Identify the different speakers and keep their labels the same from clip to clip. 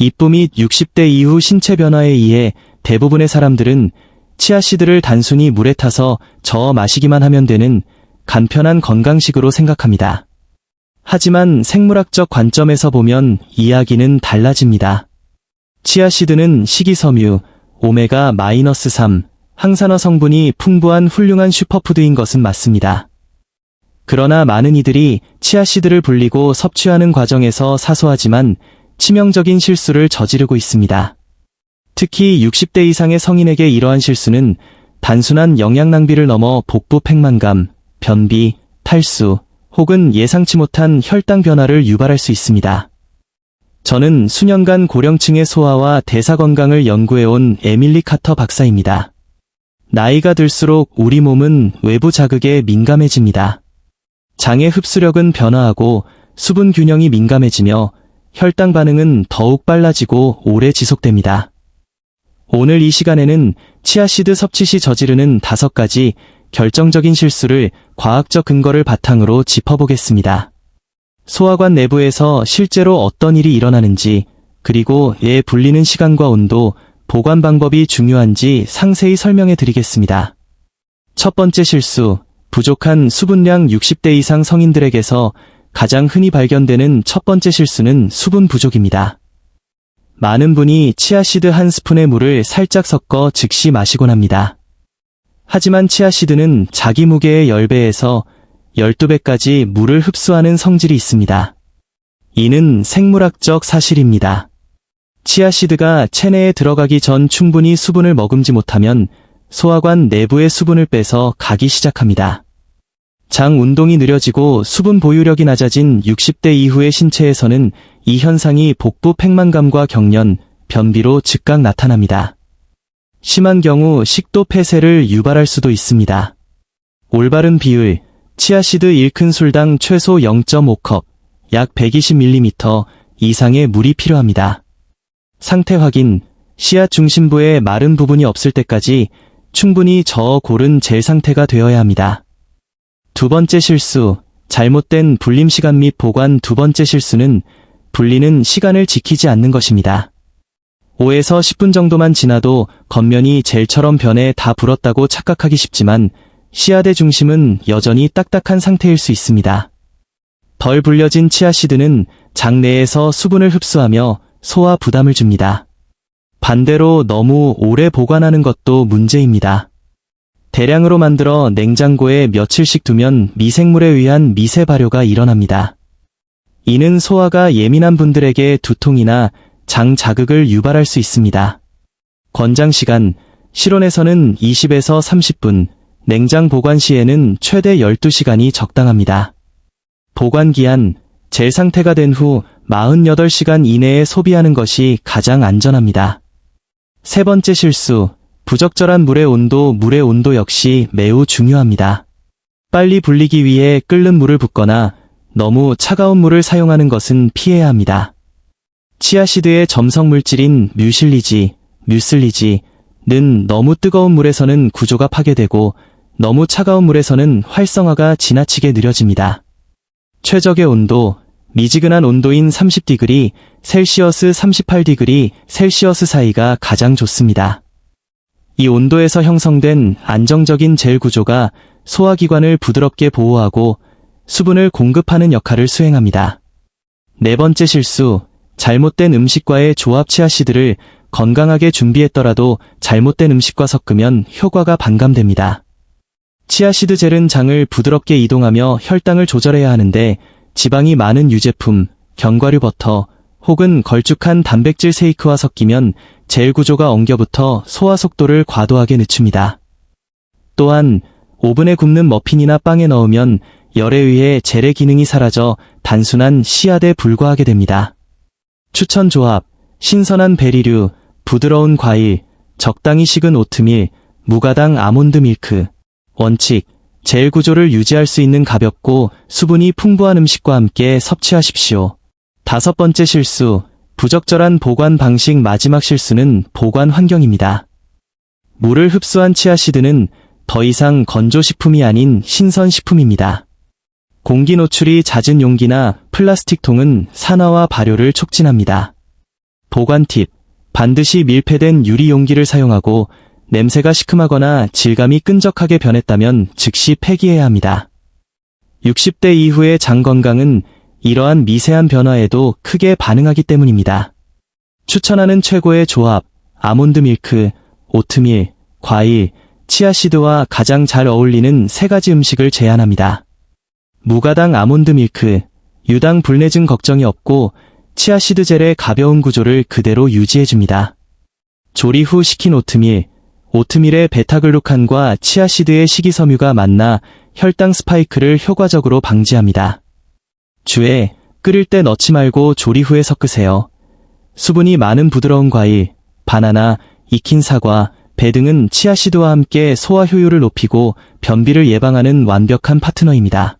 Speaker 1: 입부 및 60대 이후 신체 변화에 의해 대부분의 사람들은 치아씨드를 단순히 물에 타서 저어 마시기만 하면 되는 간편한 건강식으로 생각합니다. 하지만 생물학적 관점에서 보면 이야기는 달라집니다. 치아씨드는 식이섬유, 오메가-3, 항산화 성분이 풍부한 훌륭한 슈퍼푸드인 것은 맞습니다. 그러나 많은 이들이 치아씨드를 불리고 섭취하는 과정에서 사소하지만 치명적인 실수를 저지르고 있습니다. 특히 60대 이상의 성인에게 이러한 실수는 단순한 영양 낭비를 넘어 복부 팽만감, 변비, 탈수, 혹은 예상치 못한 혈당 변화를 유발할 수 있습니다. 저는 수년간 고령층의 소화와 대사 건강을 연구해온 에밀리 카터 박사입니다. 나이가 들수록 우리 몸은 외부 자극에 민감해집니다. 장의 흡수력은 변화하고 수분 균형이 민감해지며 혈당 반응은 더욱 빨라지고 오래 지속됩니다. 오늘 이 시간에는 치아씨드 섭취 시 저지르는 5가지 결정적인 실수를 과학적 근거를 바탕으로 짚어보겠습니다. 소화관 내부에서 실제로 어떤 일이 일어나는지, 그리고 에 불리는 시간과 온도, 보관 방법이 중요한지 상세히 설명해 드리겠습니다. 첫 번째 실수, 부족한 수분량. 60대 이상 성인들에게서 가장 흔히 발견되는 첫 번째 실수는 수분 부족입니다. 많은 분이 치아씨드 한 스푼의 물을 살짝 섞어 즉시 마시곤 합니다. 하지만 치아씨드는 자기 무게의 10배에서 12배까지 물을 흡수하는 성질이 있습니다. 이는 생물학적 사실입니다. 치아씨드가 체내에 들어가기 전 충분히 수분을 머금지 못하면 소화관 내부의 수분을 빼서 가기 시작합니다. 장 운동이 느려지고 수분 보유력이 낮아진 60대 이후의 신체에서는 이 현상이 복부 팽만감과 경련, 변비로 즉각 나타납니다. 심한 경우 식도 폐쇄를 유발할 수도 있습니다. 올바른 비율, 치아씨드 1큰술당 최소 0.5컵, 약 120ml 이상의 물이 필요합니다. 상태 확인, 씨앗 중심부에 마른 부분이 없을 때까지 충분히 저어 고른 젤 상태가 되어야 합니다. 두 번째 실수, 잘못된 불림 시간 및 보관. 두 번째 실수는 불리는 시간을 지키지 않는 것입니다. 5에서 10분 정도만 지나도 겉면이 젤처럼 변해 다 불었다고 착각하기 쉽지만 씨앗의 중심은 여전히 딱딱한 상태일 수 있습니다. 덜 불려진 치아씨드는 장 내에서 수분을 흡수하며 소화 부담을 줍니다. 반대로 너무 오래 보관하는 것도 문제입니다. 대량으로 만들어 냉장고에 며칠씩 두면 미생물에 의한 미세 발효가 일어납니다. 이는 소화가 예민한 분들에게 두통이나 장 자극을 유발할 수 있습니다. 권장 시간, 실온에서는 20에서 30분, 냉장 보관 시에는 최대 12시간이 적당합니다. 보관 기한, 젤 상태가 된 후 48시간 이내에 소비하는 것이 가장 안전합니다. 세 번째 실수, 부적절한 물의 온도. 물의 온도 역시 매우 중요합니다. 빨리 불리기 위해 끓는 물을 붓거나 너무 차가운 물을 사용하는 것은 피해야 합니다. 치아씨드의 점성 물질인 뮤슬리지는 너무 뜨거운 물에서는 구조가 파괴되고 너무 차가운 물에서는 활성화가 지나치게 느려집니다. 최적의 온도, 미지근한 온도인 30°C, 38°C 사이가 가장 좋습니다. 이 온도에서 형성된 안정적인 젤 구조가 소화기관을 부드럽게 보호하고 수분을 공급하는 역할을 수행합니다. 네 번째 실수, 잘못된 음식과의 조합. 치아씨드를 건강하게 준비했더라도 잘못된 음식과 섞으면 효과가 반감됩니다. 치아씨드 젤은 장을 부드럽게 이동하며 혈당을 조절해야 하는데 지방이 많은 유제품, 견과류 버터, 혹은 걸쭉한 단백질 쉐이크와 섞이면 젤 구조가 엉겨붙어 소화 속도를 과도하게 늦춥니다. 또한 오븐에 굽는 머핀이나 빵에 넣으면 열에 의해 젤의 기능이 사라져 단순한 씨앗에 불과하게 됩니다. 추천 조합, 신선한 베리류, 부드러운 과일, 적당히 식은 오트밀, 무가당 아몬드 밀크. 원칙, 젤 구조를 유지할 수 있는 가볍고 수분이 풍부한 음식과 함께 섭취하십시오. 다섯 번째 실수, 부적절한 보관 방식. 마지막 실수는 보관 환경입니다. 물을 흡수한 치아씨드는 더 이상 건조식품이 아닌 신선식품입니다. 공기 노출이 잦은 용기나 플라스틱 통은 산화와 발효를 촉진합니다. 보관 팁. 반드시 밀폐된 유리 용기를 사용하고 냄새가 시큼하거나 질감이 끈적하게 변했다면 즉시 폐기해야 합니다. 60대 이후의 장 건강은 이러한 미세한 변화에도 크게 반응하기 때문입니다. 추천하는 최고의 조합, 아몬드 밀크, 오트밀, 과일, 치아씨드와 가장 잘 어울리는 3가지 음식을 제안합니다. 무가당 아몬드 밀크, 유당 불내증 걱정이 없고 치아씨드 젤의 가벼운 구조를 그대로 유지해줍니다. 조리 후 식힌 오트밀, 오트밀의 베타글루칸과 치아씨드의 식이섬유가 만나 혈당 스파이크를 효과적으로 방지합니다. 주에 끓일 때 넣지 말고 조리 후에 섞으세요. 수분이 많은 부드러운 과일, 바나나, 익힌 사과, 배 등은 치아씨드와 함께 소화 효율을 높이고 변비를 예방하는 완벽한 파트너입니다.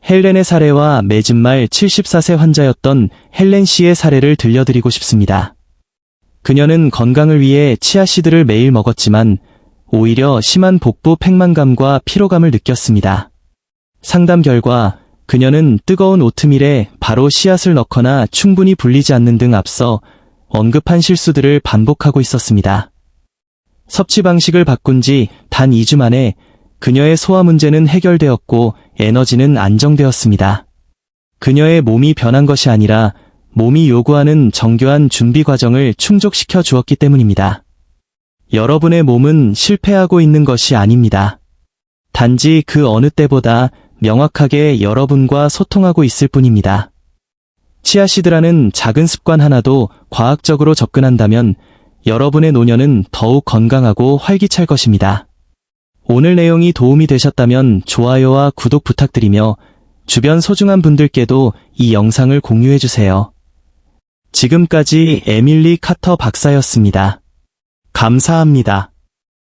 Speaker 1: 헬렌의 사례와 맺은 말 74세 환자였던 헬렌 씨의 사례를 들려드리고 싶습니다. 그녀는 건강을 위해 치아씨드를 매일 먹었지만 오히려 심한 복부 팽만감과 피로감을 느꼈습니다. 상담 결과 그녀는 뜨거운 오트밀에 바로 씨앗을 넣거나 충분히 불리지 않는 등 앞서 언급한 실수들을 반복하고 있었습니다. 섭취 방식을 바꾼 지 단 2주 만에 그녀의 소화 문제는 해결되었고 에너지는 안정되었습니다. 그녀의 몸이 변한 것이 아니라 몸이 요구하는 정교한 준비 과정을 충족시켜 주었기 때문입니다. 여러분의 몸은 실패하고 있는 것이 아닙니다. 단지 그 어느 때보다 명확하게 여러분과 소통하고 있을 뿐입니다. 치아씨드라는 작은 습관 하나도 과학적으로 접근한다면 여러분의 노년은 더욱 건강하고 활기찰 것입니다. 오늘 내용이 도움이 되셨다면 좋아요와 구독 부탁드리며 주변 소중한 분들께도 이 영상을 공유해주세요. 지금까지 에밀리 카터 박사였습니다. 감사합니다.